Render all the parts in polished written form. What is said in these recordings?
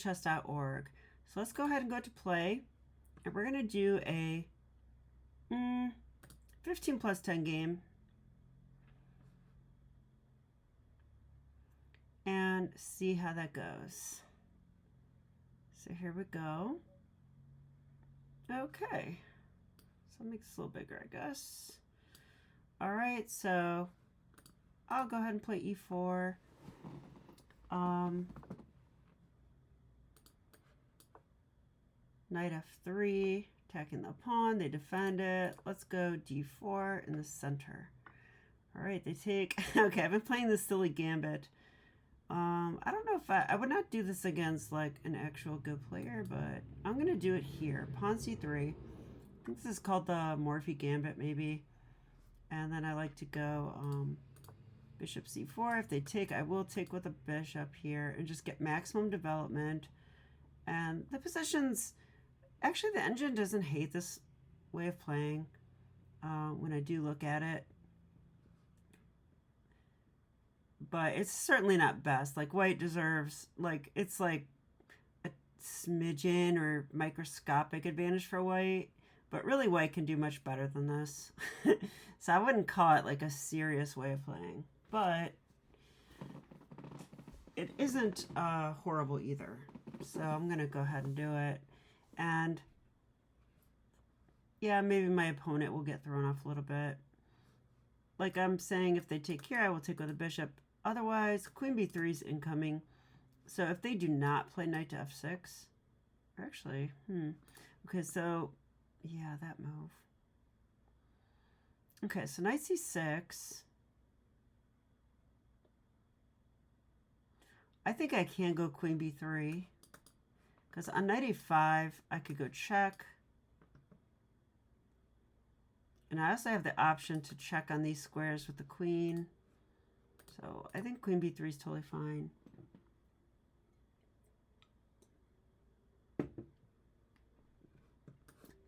chess.org. So let's go ahead and go to play. And we're going to do a 15 plus 10 game. And see how that goes. So here we go. Okay. So I'll make this a little bigger, I guess. All right, so I'll go ahead and play e4. Knight f3, attacking the pawn. They defend it. Let's go d4 in the center. All right, they take. Okay, I've been playing this silly gambit. I don't know if I would not do this against like an actual good player, but I'm gonna do it here. Pawn c3. I think this is called the Morphy Gambit, maybe. And then I like to go bishop c4. If they take, I will take with a bishop here and just get maximum development. And the positions, actually the engine doesn't hate this way of playing when I do look at it. But it's certainly not best. Like white deserves, like it's like a smidgen or microscopic advantage for white. But really white can do much better than this. So I wouldn't call it like a serious way of playing. But it isn't horrible either. So I'm going to go ahead and do it. And yeah, maybe my opponent will get thrown off a little bit. Like I'm saying, if they take here, I will take with a bishop. Otherwise, queen b3 is incoming. So if they do not play knight to f6, or actually, okay, so yeah, that move. Okay, so knight c6. I think I can go queen b3 because on knight a5 I could go check, and I also have the option to check on these squares with the queen. So I think queen b3 is totally fine.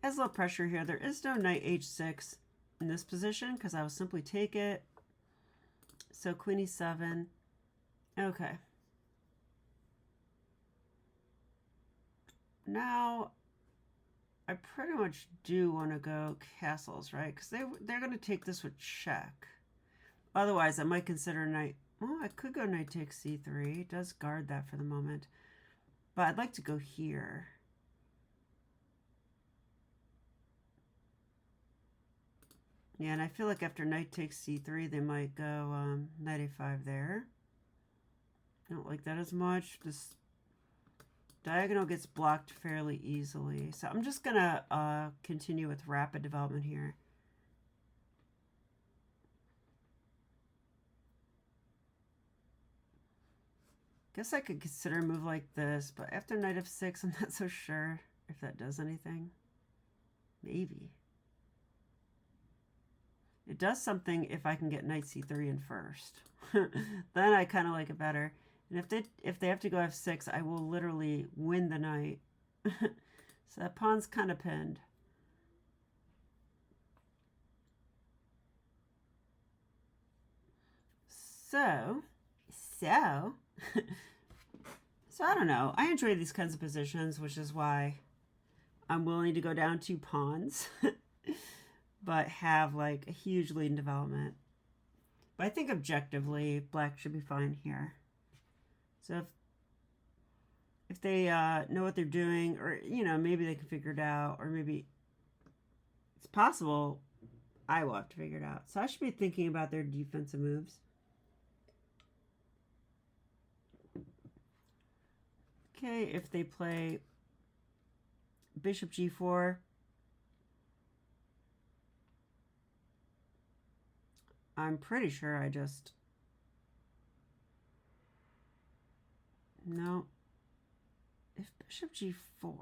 Has a little pressure here. There is no knight h6 in this position because I will simply take it. So queen e7. Okay. Now I pretty much do want to go castles, right? Because they're going to take this with check. Otherwise, I might consider knight. Well, I could go knight takes c3. It does guard that for the moment. But I'd like to go here. Yeah, and I feel like after knight takes c3, they might go knight a5 there. I don't like that as much. This diagonal gets blocked fairly easily. So I'm just going to continue with rapid development here. Guess I could consider a move like this, but after knight f6, I'm not so sure if that does anything. Maybe. It does something if I can get knight c3 in first. Then I kind of like it better. And if they have to go f6, I will literally win the knight. So that pawn's kind of pinned. So I don't know. I enjoy these kinds of positions, which is why I'm willing to go down 2 pawns, but have like a huge lead in development. But I think objectively, black should be fine here. So if they know what they're doing, or maybe they can figure it out, or maybe it's possible I will have to figure it out. So I should be thinking about their defensive moves. Okay, if they play bishop g4, I'm pretty sure I just... No. If bishop g4...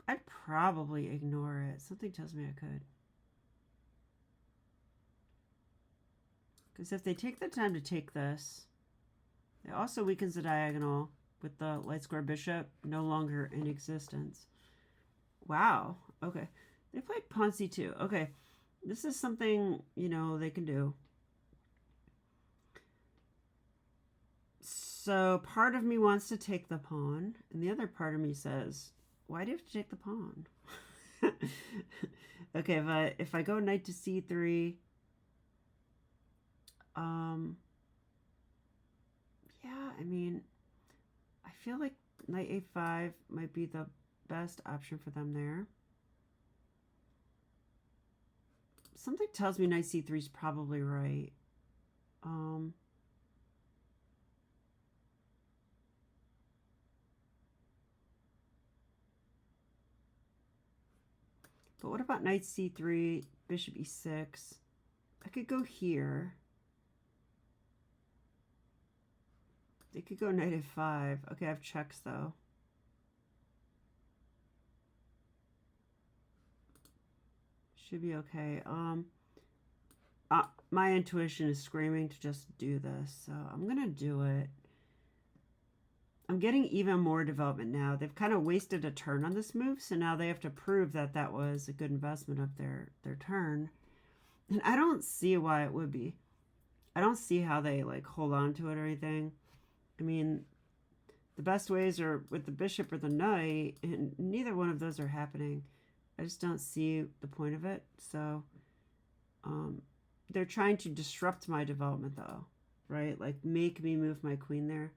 I'd probably ignore it. Something tells me I could. Because if they take the time to take this, it also weakens the diagonal with the light square bishop no longer in existence. Wow. Okay. They played pawn c2. Okay. This is something, they can do. So part of me wants to take the pawn, and the other part of me says, why do you have to take the pawn? Okay, if I go knight to c3, yeah, I mean, I feel like knight a5 might be the best option for them there. Something tells me knight c3 is probably right. But what about knight c3, bishop e6? I could go here. They could go knight f5. Okay, I have checks though. Should be okay. My intuition is screaming to just do this, so I'm gonna do it. I'm getting even more development now. They've kind of wasted a turn on this move, so now they have to prove that that was a good investment of their turn. And I don't see why it would be. I don't see how they like hold on to it or anything. I mean, the best ways are with the bishop or the knight, and neither one of those are happening. I just don't see the point of it. So they're trying to disrupt my development though, right? Like make me move my queen there.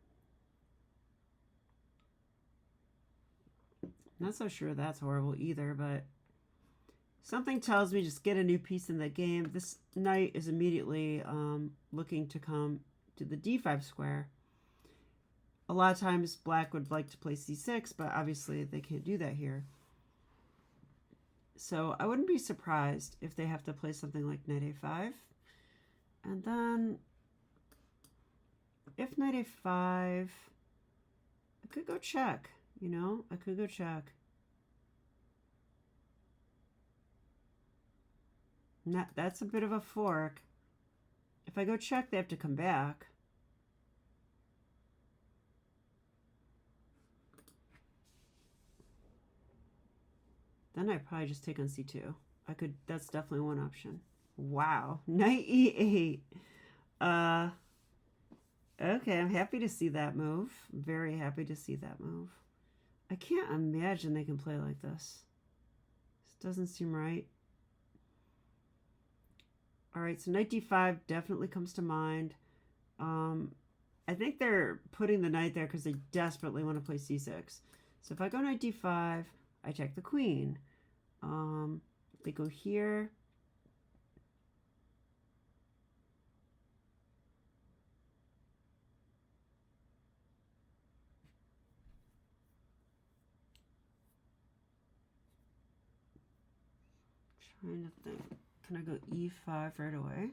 Not so sure that's horrible either, but something tells me just get a new piece in the game. This knight is immediately looking to come to the d5 square. A lot of times black would like to play c6, but obviously they can't do that here. So I wouldn't be surprised if they have to play something like knight a5. And then if knight a5, I could go check, you know? I could go check. That's a bit of a fork. If I go check, they have to come back. Then I probably just take on c2. That's definitely one option. Wow, knight e8. Okay, I'm happy to see that move. Very happy to see that move. I can't imagine they can play like this. This doesn't seem right. All right, so knight d5 definitely comes to mind. I think they're putting the knight there because they desperately want to play c6. So if I go knight d5, I check the queen. They go here. Trying to think. Can I go e5 right away?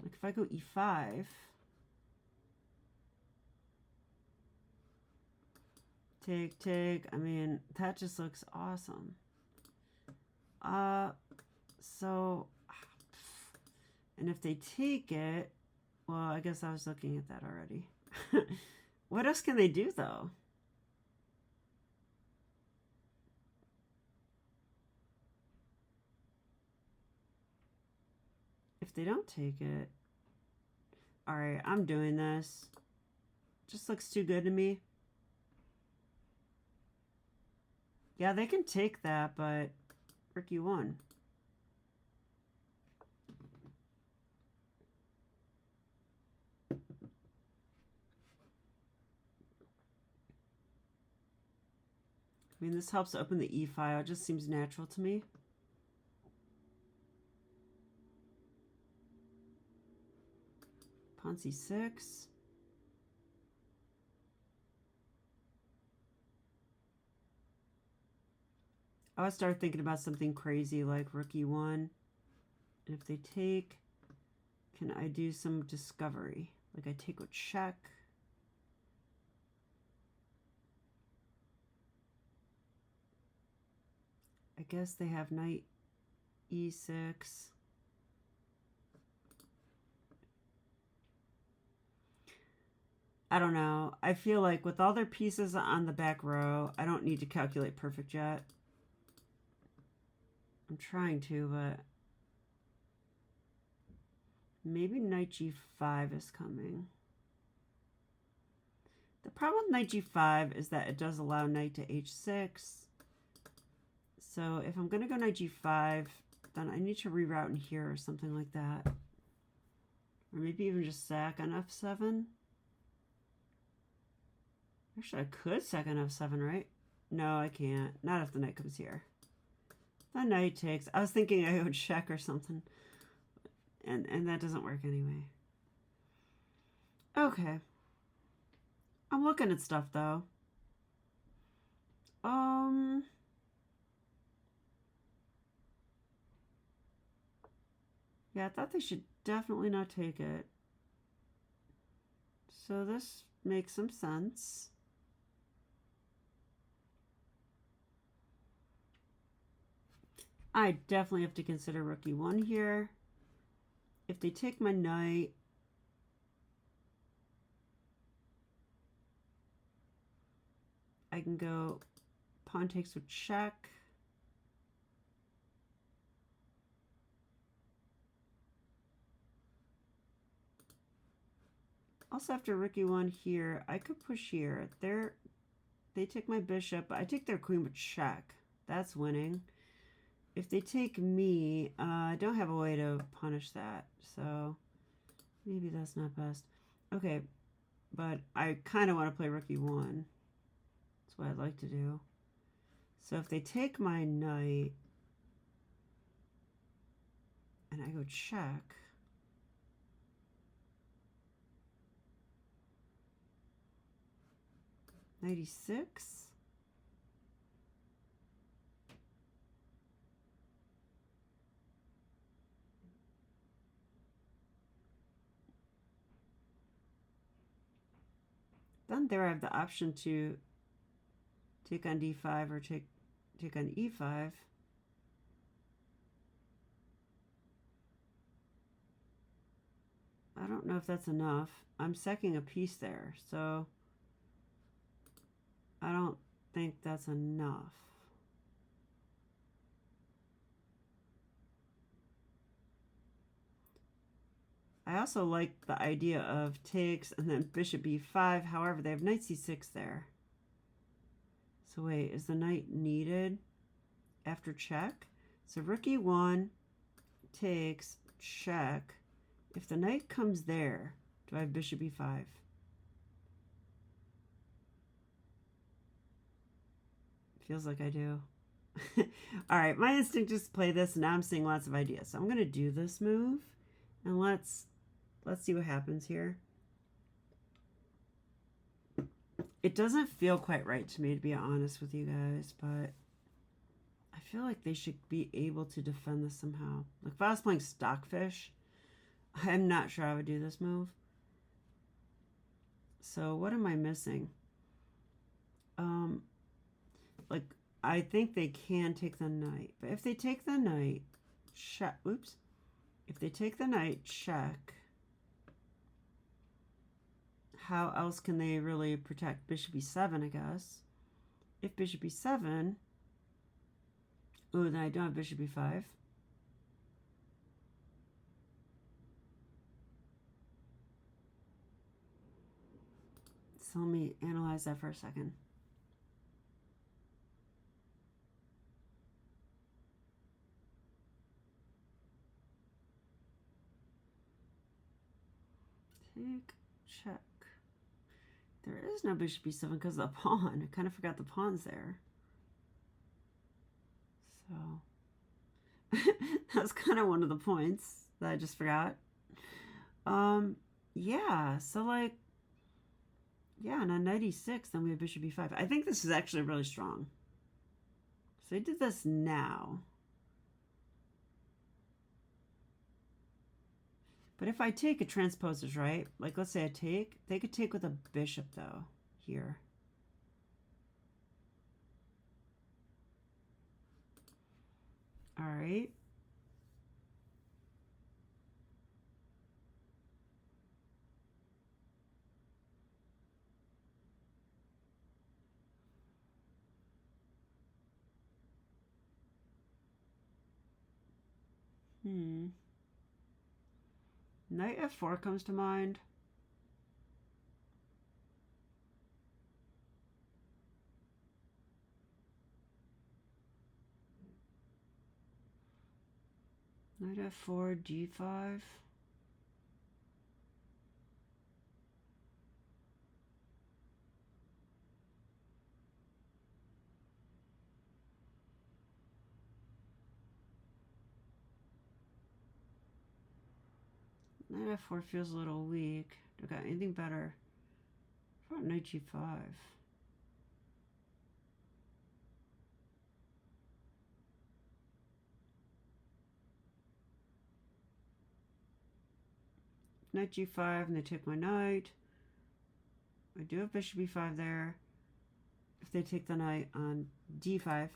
Like if I go e5, take, I mean, that just looks awesome. So, and if they take it, well, I guess I was looking at that already. What else can they do though? If they don't take it, all right, I'm doing this. Just looks too good to me. Yeah, they can take that, but Rook e1. I mean, this helps open the e file. It just seems natural to me. Pawn c6. I would start thinking about something crazy like Rook e1. And if they take, can I do some discovery? Like I take a check. I guess they have knight e6. I don't know. I feel like with all their pieces on the back row, I don't need to calculate perfect yet. I'm trying to, but Maybe knight g5 is coming. The problem with knight g5 is that it does allow knight to h6. So if I'm going to go knight g5, then I need to reroute in here or something like that. Or maybe even just sack on f7. Actually, I could sack on f7, right? No, I can't. Not if the knight comes here. The knight takes. I was thinking I would check or something. And that doesn't work anyway. Okay. I'm looking at stuff, though. Yeah, I thought they should definitely not take it. So this makes some sense. I definitely have to consider rook e1 here. If they take my knight, I can go pawn takes with check. Also, after rook e1 here, I could push here. They take my bishop. I take their queen with check. That's winning. If they take me, I don't have a way to punish that. So maybe that's not best. Okay, but I kind of want to play rook e1. That's what I'd like to do. So if they take my knight and I go check, knight e6. Then there I have the option to take on d5 or take on e5. I don't know if that's enough. I'm sacking a piece there, so I don't think that's enough. I also like the idea of takes and then bishop b5. However, they have knight c6 there. So wait, is the knight needed after check? So rook e1 takes check. If the knight comes there, do I have bishop e5? Feels like I do. All right, my instinct is to play this. Now I'm seeing lots of ideas. So I'm going to do this move, and let's see what happens here. It doesn't feel quite right to me, to be honest with you guys, but I feel like they should be able to defend this somehow. Like if I was playing Stockfish, I'm not sure I would do this move. So what am I missing? Like I think they can take the knight, but if they take the knight, check. Oops. If they take the knight, check. How else can they really protect bishop e7, I guess? If bishop e7, oh, then I don't have bishop e5. So let me analyze that for a second. Take, check. There is no bishop e7 because of the pawn. I kind of forgot the pawn's there. So that's kind of one of the points that I just forgot. Yeah, so like, yeah, and on knight e6, then we have bishop e5. I think this is actually really strong. So I did this now. But if I take, it transposes, right? Like, let's say I take. They could take with a bishop, though, here. All right. Knight f4 comes to mind. Knight f4, g5. Knight f4 feels a little weak. Do I got anything better? How about knight g5? Knight g5 and they take my knight. I do have bishop e5 there. If they take the knight on d5.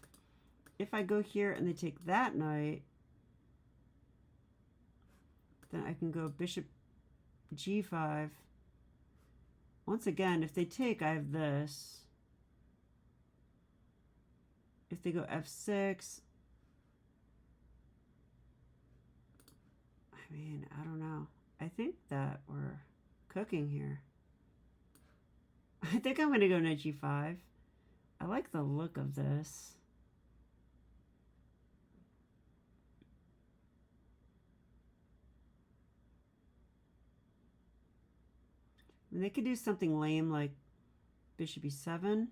If I go here and they take that knight, then I can go bishop g5. Once again, if they take, I have this. If they go f6, I mean, I don't know. I think that we're cooking here. I think I'm going to go knight g5. I like the look of this. And they could do something lame like bishop e7.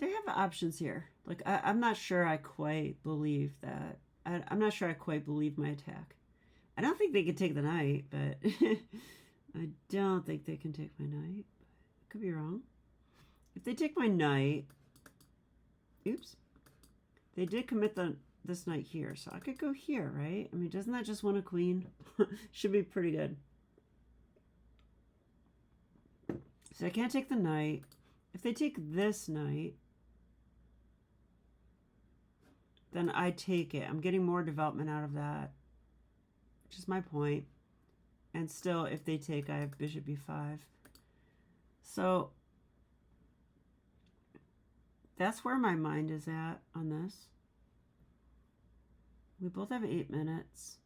They have options here. Like, I'm not sure I quite believe that. I'm not sure I quite believe my attack. I don't think they can take the knight, but I don't think they can take my knight. Could be wrong. If they take my knight, oops, they did commit this knight here, so I could go here, right? I mean, doesn't that just win a queen? Should be pretty good. So I can't take the knight. If they take this knight, then I take it. I'm getting more development out of that, which is my point. And still, if they take, I have bishop e5. So that's where my mind is at on this. We both have 8 minutes.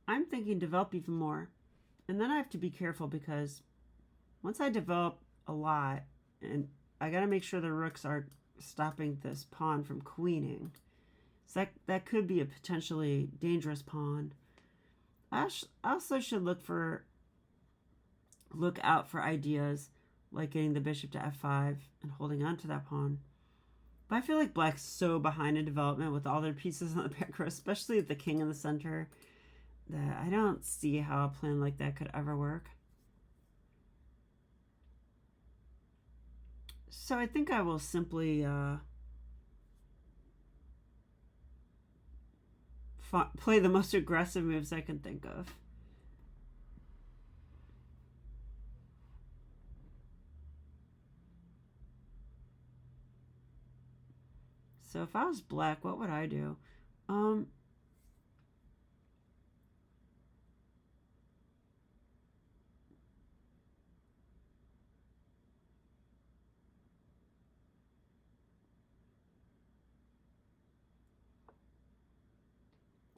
I'm thinking develop even more. And then I have to be careful because once I develop a lot, and I got to make sure the rooks are stopping this pawn from queening. So that could be a potentially dangerous pawn. I also should look out for ideas like getting the bishop to f5 and holding on to that pawn. But I feel like black's so behind in development with all their pieces on the back row, especially the king in the center, that I don't see how a plan like that could ever work. So I think I will simply play the most aggressive moves I can think of. So if I was black, what would I do?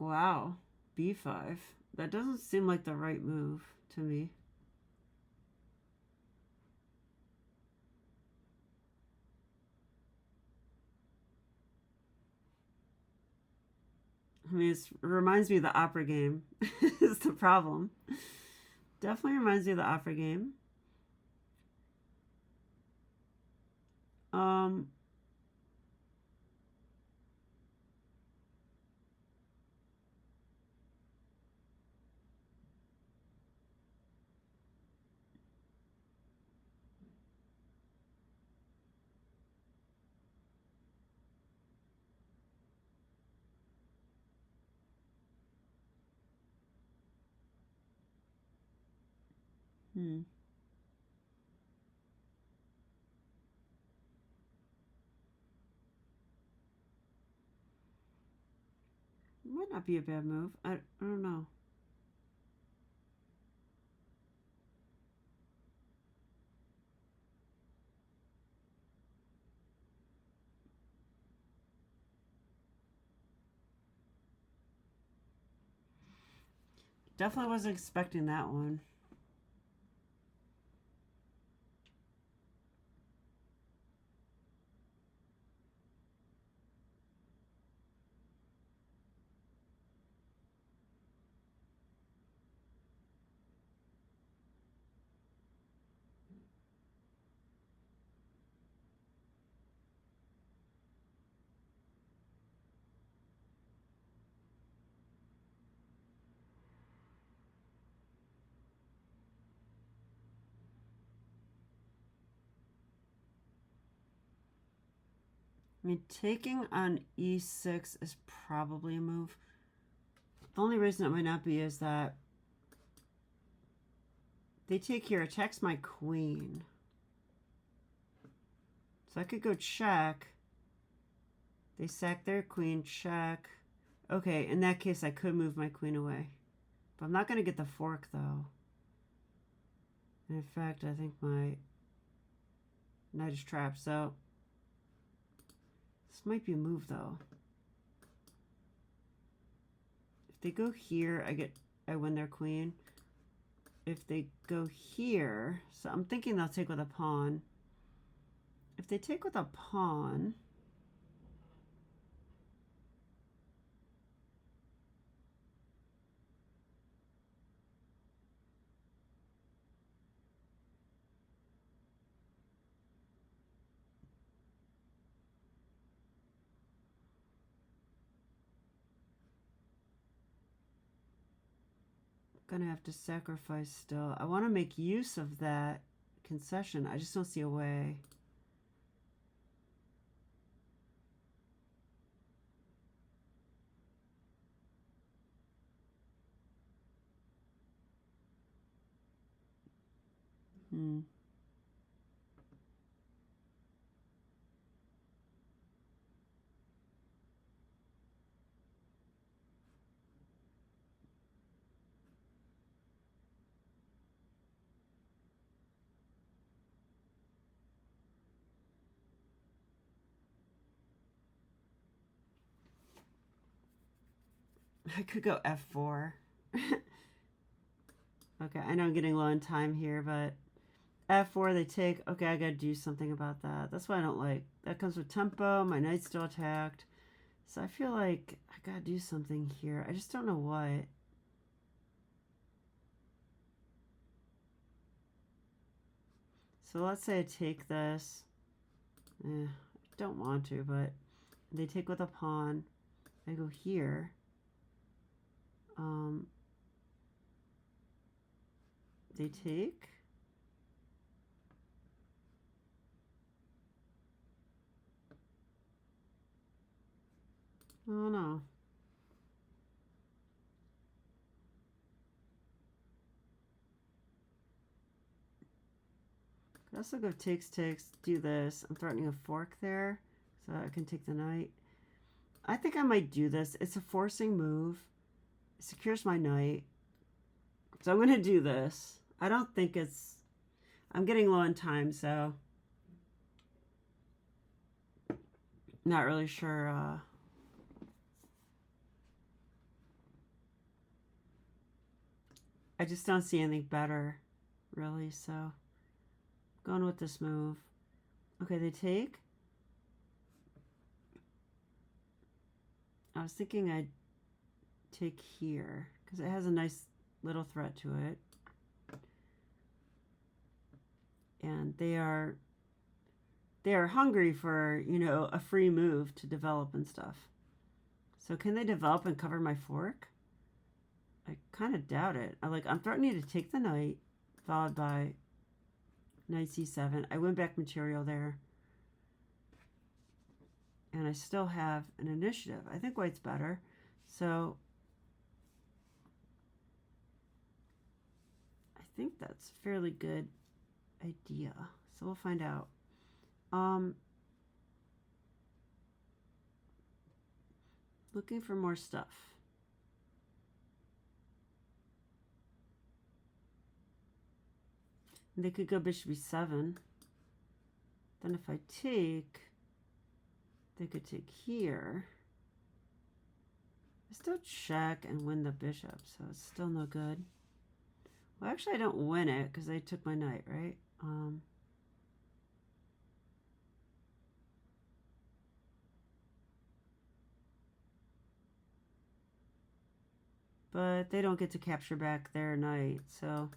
Wow, b5. That doesn't seem like the right move to me. I mean, it reminds me of the opera game. Is the problem. Definitely reminds me of the opera game. Hmm. Might not be a bad move. I don't know. Definitely wasn't expecting that one. I mean, taking on e6 is probably a move. The only reason it might not be is that they take here, attacks my queen. So I could go check. They sack their queen, check. Okay, in that case, I could move my queen away. But I'm not going to get the fork, though. And in fact, I think my knight is trapped, so this might be a move, though. If they go here, I win their queen. If they go here, so I'm thinking they'll take with a pawn. If they take with a pawn, I'm gonna have to sacrifice still. I want to make use of that concession. I just don't see a way. I could go f4. Okay, I know I'm getting low on time here, but f4 they take. Okay, I gotta do something about that. That's what I don't like. That comes with tempo. My knight's still attacked. So I feel like I gotta do something here. I just don't know what. So let's say I take this. I don't want to, but they take with a pawn. I go here. They take. Oh no. Could also go takes, do this. I'm threatening a fork there, so I can take the knight. I think I might do this. It's a forcing move. It secures my knight. So I'm going to do this. I don't think it's... I'm getting low on time, so... Not really sure. I just don't see anything better, really, so... Going with this move. Okay, they take. I was thinking I'd take here, because it has a nice little threat to it. And they are hungry for, you know, a free move to develop and stuff. So can they develop and cover my fork? I kind of doubt it. I'm threatening to take the knight, followed by knight c7. I win back material there. And I still have an initiative. I think white's better. So I think that's a fairly good idea. So we'll find out. Looking for more stuff. They could go bishop e7. Then if I take, they could take here. I still check and win the bishop, so it's still no good. Well, actually, I don't win it because I took my knight, right? But they don't get to capture back their knight, so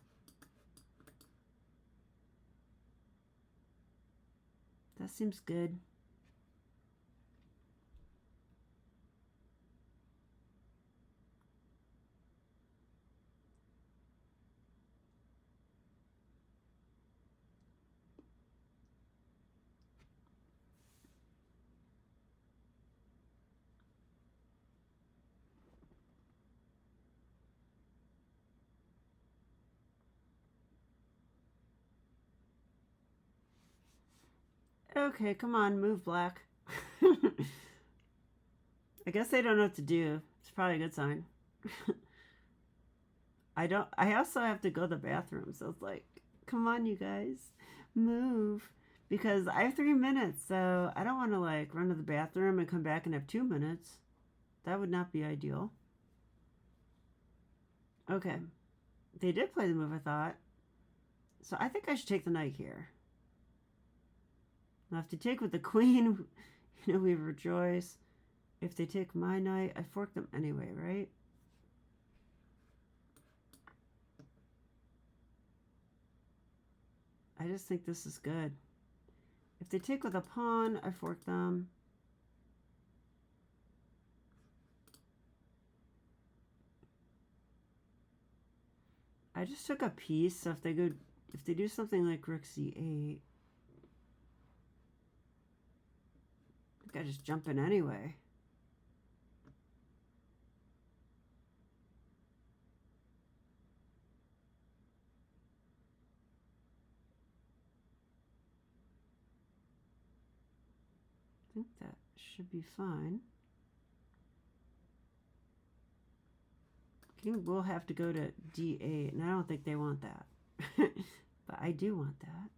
that seems good. Okay, come on, move, black. I guess they don't know what to do. It's probably a good sign. I also have to go to the bathroom, so it's like, come on, you guys, move. Because I have 3 minutes, so I don't want to like run to the bathroom and come back and have 2 minutes. That would not be ideal. Okay. They did play the move, I thought. So I think I should take the knight here. Now, if they take with the queen, you know, we rejoice. If they take my knight, I fork them anyway, right? I just think this is good. If they take with a pawn, I fork them. I just took a piece, so if they do something like rook c8, I think I just jump in anyway. I think that should be fine. King will have to go to d8, and I don't think they want that. But I do want that.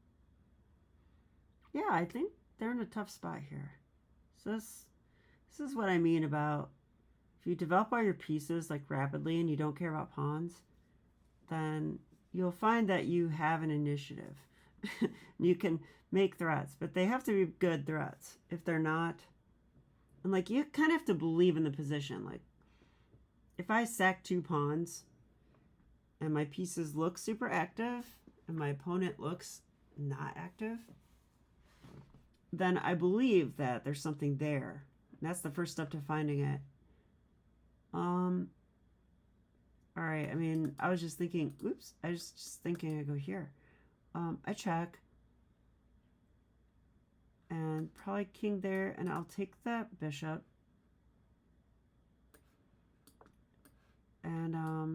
Yeah, I think they're in a tough spot here. So this is what I mean about if you develop all your pieces like rapidly and you don't care about pawns, then you'll find that you have an initiative. You can make threats, but they have to be good threats. If they're not, and like you kind of have to believe in the position. Like if I sack 2 pawns and my pieces look super active and my opponent looks not active, then I believe that there's something there. And that's the first step to finding it. All right, I mean, I was just thinking, oops, I was just thinking I go here. I check. And probably king there, and I'll take that bishop. And I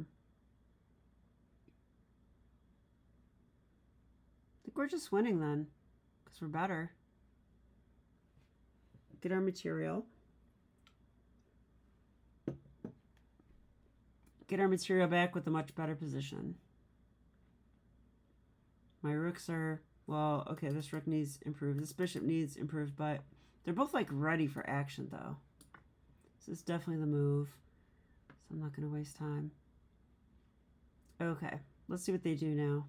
think we're just winning then, because we're better. Get our material. Get our material back with a much better position. My rooks are, well, okay, this rook needs improved. This bishop needs improved, but they're both like ready for action though. So it's definitely the move. So I'm not going to waste time. Okay, let's see what they do now.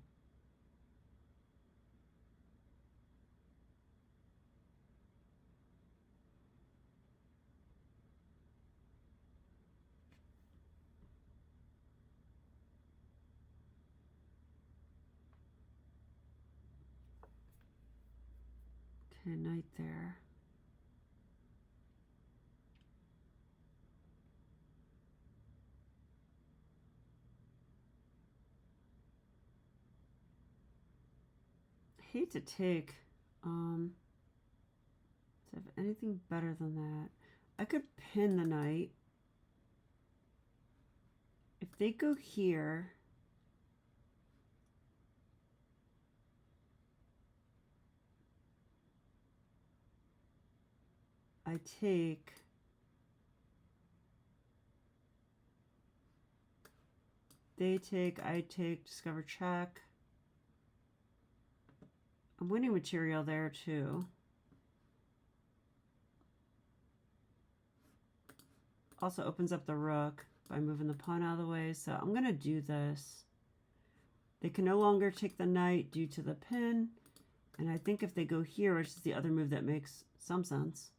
Okay, knight there. I hate to take, to have anything better than that. I could pin the knight. If they go here, I take... They take, I take, discover check. I'm winning material there too. Also opens up the rook by moving the pawn out of the way. So I'm going to do this. They can no longer take the knight due to the pin. And I think if they go here, which is the other move that makes some sense,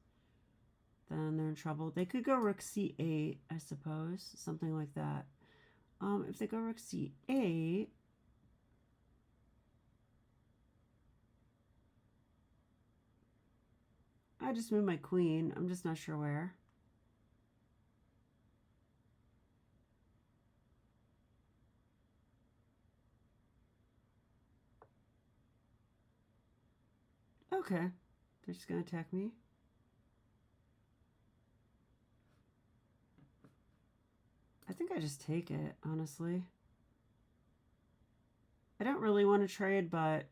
then they're in trouble. They could go rook c8, I suppose. Something like that. If they go rook c8, I just move my queen. I'm just not sure where. Okay. They're just going to attack me. I think I just take it, honestly. I don't really want to trade, but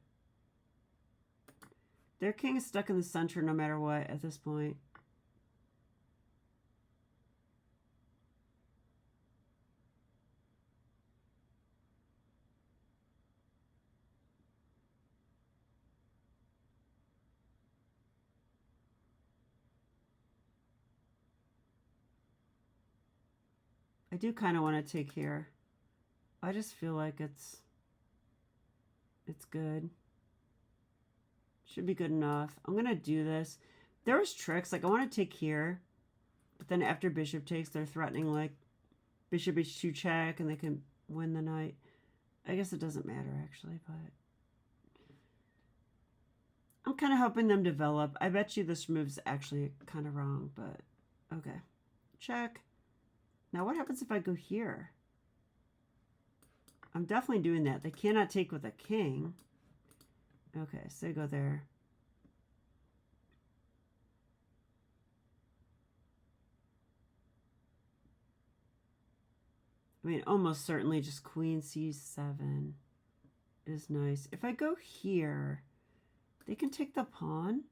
their king is stuck in the center no matter what at this point. I do kind of want to take here. I just feel like it's good. Should be good enough. I'm going to do this. There's tricks. Like, I want to take here. But then after bishop takes, they're threatening, like, bishop h2 check, and they can win the knight. I guess it doesn't matter, actually, but... I'm kind of helping them develop. I bet you this move's actually kind of wrong, but... Okay. Check. Now, what happens if I go here? I'm definitely doing that. They cannot take with a king. Okay, so they go there. I mean, almost certainly just queen c7 is nice. If I go here, they can take the pawn.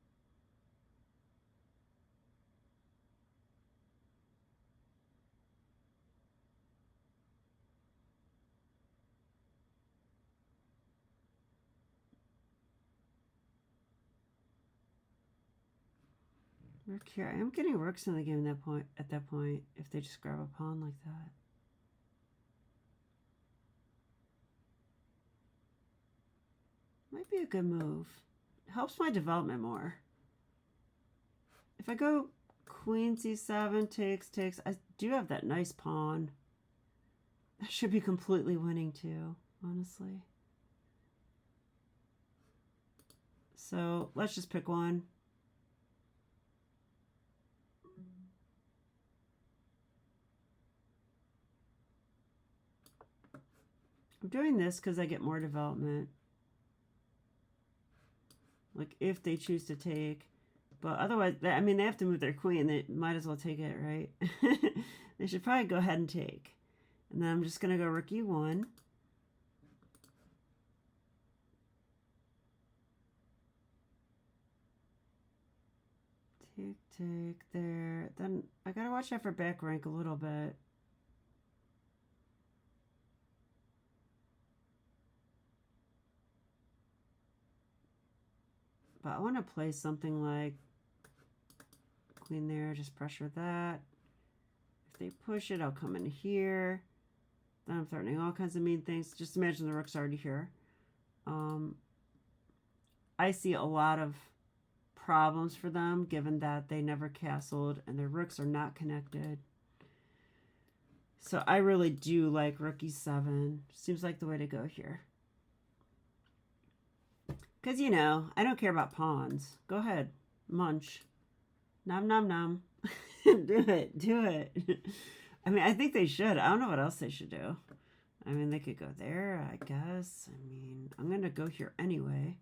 Rook here. I am getting rooks in the game at that point if they just grab a pawn like that. Might be a good move. It helps my development more. If I go queen c7, takes, I do have that nice pawn. That should be completely winning too, honestly. So let's just pick one. I'm doing this because I get more development. Like, if they choose to take. But otherwise, I mean, they have to move their queen. They might as well take it, right? They should probably go ahead and take. And then I'm just going to go rook e1. Take there. Then I got to watch out for back rank a little bit. But I want to play something like queen there, just pressure that. If they push it, I'll come in here. Then I'm threatening all kinds of mean things. Just imagine the rook's already here. I see a lot of problems for them, given that they never castled and their rooks are not connected. So I really do like rook e7. Seems like the way to go here. Because, you know, I don't care about pawns. Go ahead. Munch. Nom, nom, nom. Do it. Do it. I mean, I think they should. I don't know what else they should do. I mean, they could go there, I guess. I mean, I'm going to go here anyway.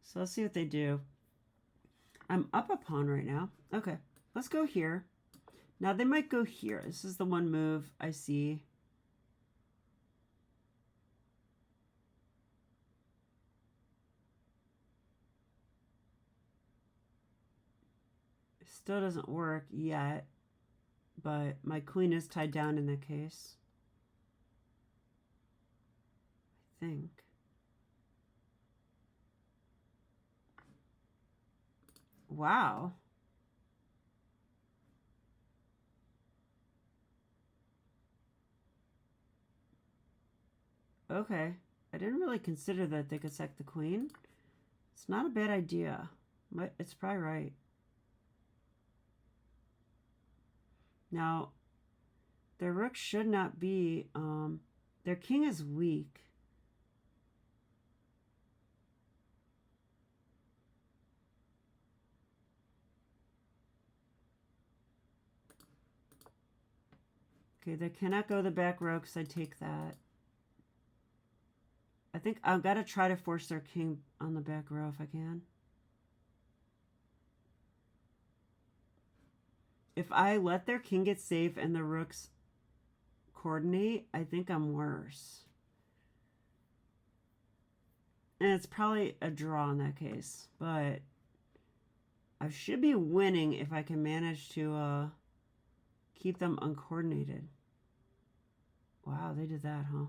So let's see what they do. I'm up a pawn right now. Okay, let's go here. Now, they might go here. This is the one move I see. Still doesn't work yet, but my queen is tied down in that case. I think. Wow. Okay. I didn't really consider that they could sack the queen. It's not a bad idea. But it's probably right. Now, their rook should not be... their king is weak. Okay, they cannot go the back row because I take that. I think I've got to try to force their king on the back row if I can. If I let their king get safe and the rooks coordinate, I think I'm worse. And it's probably a draw in that case, but I should be winning if I can manage to keep them uncoordinated. Wow, they did that, huh?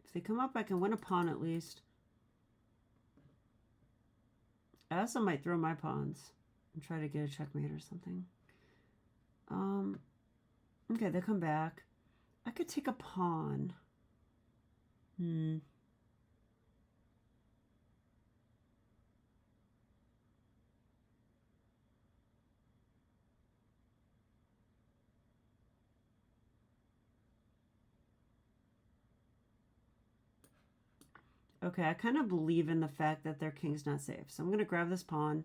If they come up, I can win a pawn at least. I also might throw my pawns and try to get a checkmate or something. Okay, they come back. I could take a pawn. Okay, I kind of believe in the fact that their king's not safe. So I'm going to grab this pawn.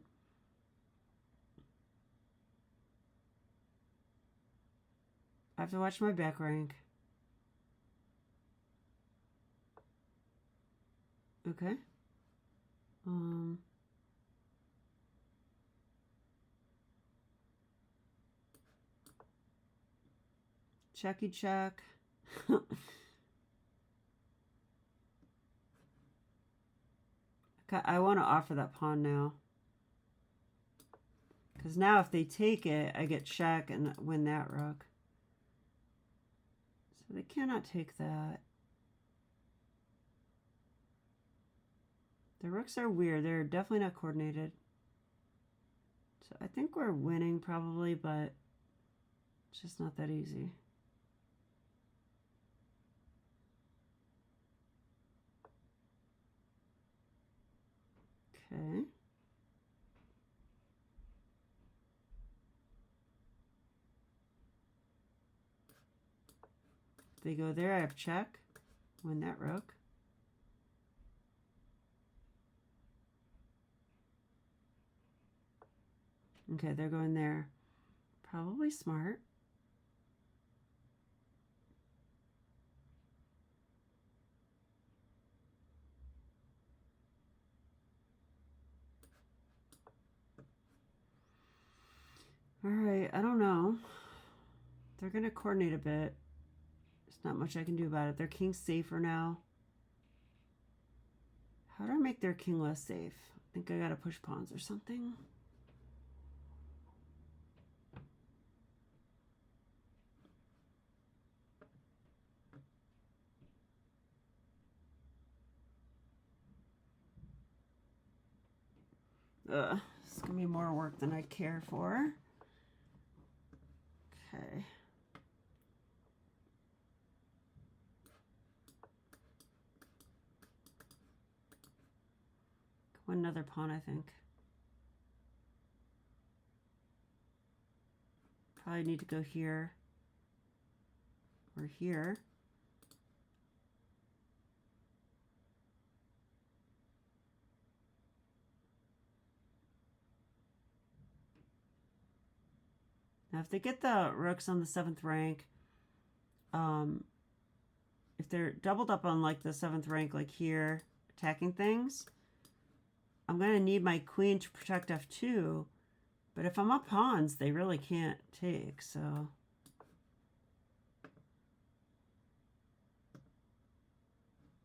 I have to watch my back rank. Okay. Checky check. I want to offer that pawn now. Because now if they take it, I get check and win that rook. So they cannot take that. The rooks are weird. They're definitely not coordinated. So I think we're winning probably, but it's just not that easy. Okay. If they go there, I have check. Win that rook. Okay, they're going there. Probably smart. All right, I don't know. They're going to coordinate a bit. There's not much I can do about it. Their king's safer now. How do I make their king less safe? I think I got to push pawns or something. It's going to be more work than I care for. Okay. One another pawn, I think. Probably need to go here or here. Now, if they get the rooks on the 7th rank, if they're doubled up on like the 7th rank, like here, attacking things, I'm going to need my queen to protect f2. But if I'm up pawns, they really can't take, so...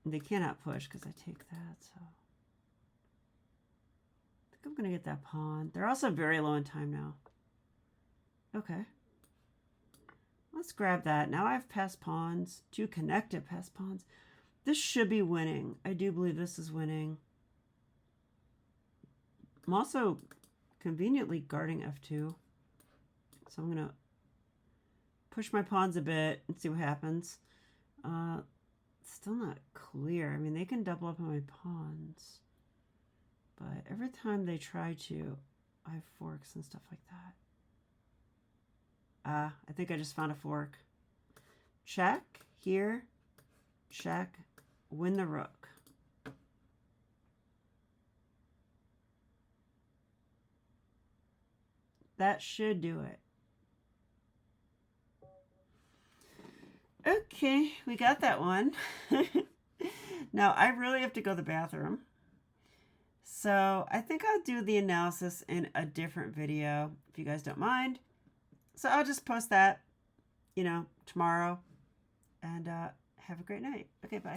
They cannot push because I take that, so... I think I'm going to get that pawn. They're also very low in time now. Okay. Let's grab that. Now I have passed pawns. 2 connected passed pawns. This should be winning. I do believe this is winning. I'm also conveniently guarding f2. So I'm going to push my pawns a bit and see what happens. Still not clear. I mean, they can double up on my pawns. But every time they try to, I have forks and stuff like that. I think I just found a fork. Check, here, check, win the rook. That should do it. Okay, we got that one. Now, I really have to go to the bathroom. So I think I'll do the analysis in a different video, if you guys don't mind. So I'll just post that, you know, tomorrow. And have a great night. Okay, bye.